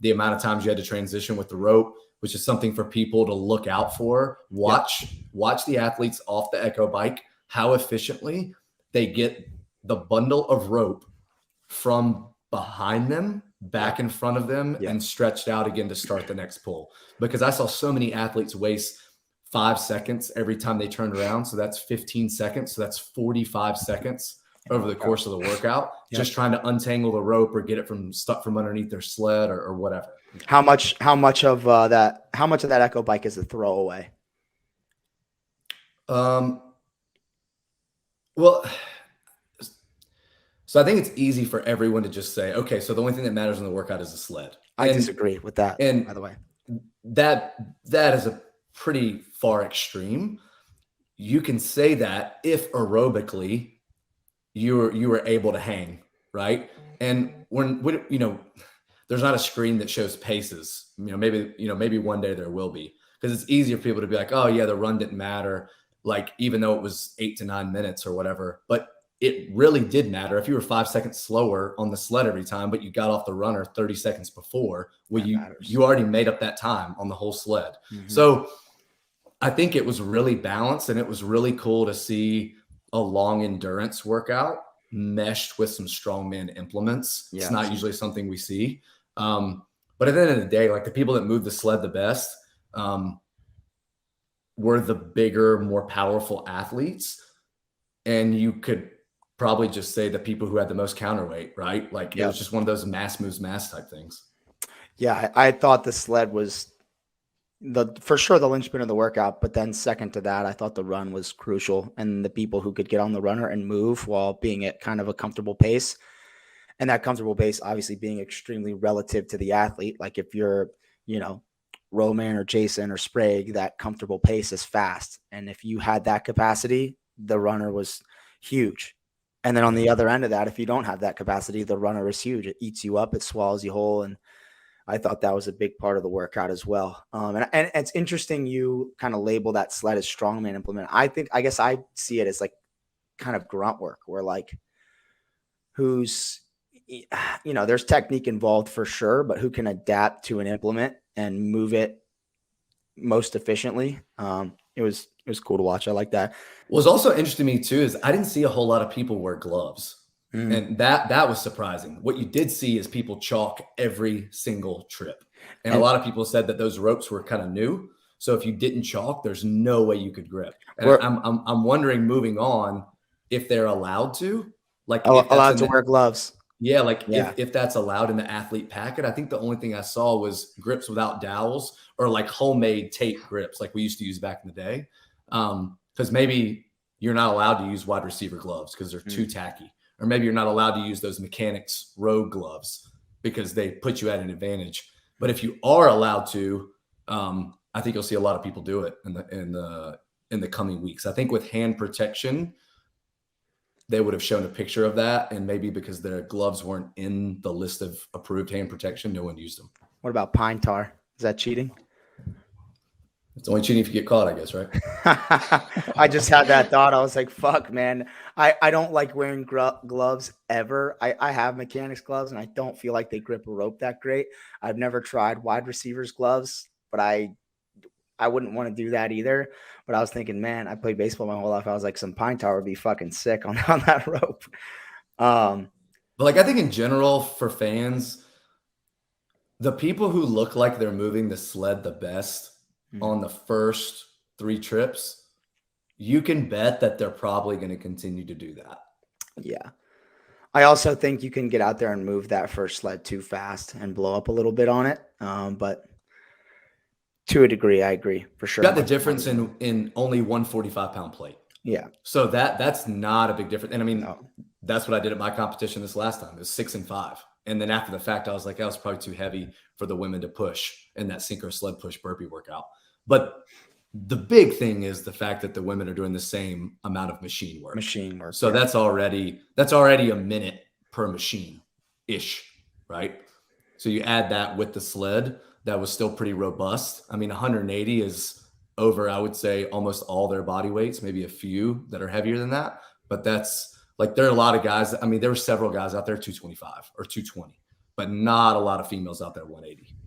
the amount of times you had to transition with the rope, which is something for people to look out for. Watch the athletes off the Echo bike, how efficiently they get the bundle of rope from behind them back in front of them and stretched out again to start the next pull. Because I saw so many athletes waste 5 seconds every time they turned around. So that's 15 seconds. So that's 45 seconds over the course of the workout, just trying to untangle the rope or get it stuck from underneath their sled or whatever. How much of that Echo bike is a throwaway? Well, so I think it's easy for everyone to just say, okay, so the only thing that matters in the workout is the sled. I disagree with that, and by the way. That is a pretty far extreme. You can say that if aerobically you were able to hang, right? And when there's not a screen that shows paces. Maybe one day there will be, because it's easier for people to be like, oh yeah, the run didn't matter, like even though it was 8 to 9 minutes or whatever. But it really did matter if you were 5 seconds slower on the sled every time, but you got off the runner 30 seconds before. Well, you already made up that time on the whole sled. Mm-hmm. So I think it was really balanced, and it was really cool to see a long endurance workout meshed with some strongman implements. It's not usually something we see. But at the end of the day, like the people that moved the sled the best were the bigger, more powerful athletes. And you could probably just say the people who had the most counterweight, right? Like it was just one of those mass moves mass type things. Yeah, I thought the sled was for sure the linchpin of the workout, but then second to that, I thought the run was crucial, and the people who could get on the runner and move while being at kind of a comfortable pace. And that comfortable pace obviously being extremely relative to the athlete. Like if you're, Roman or Jason or Sprague, that comfortable pace is fast. And if you had that capacity, the runner was huge. And then on the other end of that, if you don't have that capacity, the runner is huge. It eats you up, it swallows you whole. And I thought that was a big part of the workout as well. And it's interesting you kind of label that sled as strongman implement. I guess I see it as like kind of grunt work, where like who's, there's technique involved for sure, but who can adapt to an implement and move it most efficiently. It was cool to watch. I like that. What was also interesting to me too is I didn't see a whole lot of people wear gloves. And that was surprising. What you did see is people chalk every single trip. And a lot of people said that those ropes were kind of new. So if you didn't chalk, there's no way you could grip. And I'm wondering moving on if they're allowed to, like allowed to wear gloves. Yeah, if that's allowed in the athlete packet. I think the only thing I saw was grips without dowels or like homemade tape grips like we used to use back in the day. Because maybe you're not allowed to use wide receiver gloves because they're too tacky. Or maybe you're not allowed to use those mechanics road gloves because they put you at an advantage. But if you are allowed to, I think you'll see a lot of people do it in the coming weeks. I think with hand protection, they would have shown a picture of that, and maybe because their gloves weren't in the list of approved hand protection, no one used them. What about pine tar? Is that cheating? It's only cheating if you get caught, I guess, right? I just had that thought. I was like, fuck, man. I don't like wearing gloves ever. I have mechanics gloves, and I don't feel like they grip a rope that great. I've never tried wide receivers gloves, but I wouldn't want to do that either. But I was thinking, man, I played baseball my whole life. I was like, some pine tar would be fucking sick on that rope. But like, I think in general for fans, the people who look like they're moving the sled the best on the first 3 trips, you can bet that they're probably going to continue to do that. Yeah. I also think you can get out there and move that first sled too fast and blow up a little bit on it. But to a degree, I agree for sure. You got the difference in only 145-pound plate. Yeah. So that's not a big difference. And I mean, that's what I did at my competition this last time. It was 6 and 5. And then after the fact, I was like, that was probably too heavy for the women to push in that synchro sled push burpee workout. But the big thing is the fact that the women are doing the same amount of machine work. So that's already a minute per machine-ish, right? So you add that with the sled, that was still pretty robust. I mean, 180 is over, I would say, almost all their body weights, maybe a few that are heavier than that. But that's like, there are a lot of guys. I mean, there were several guys out there, 225 or 220. but not a lot of females out there 180.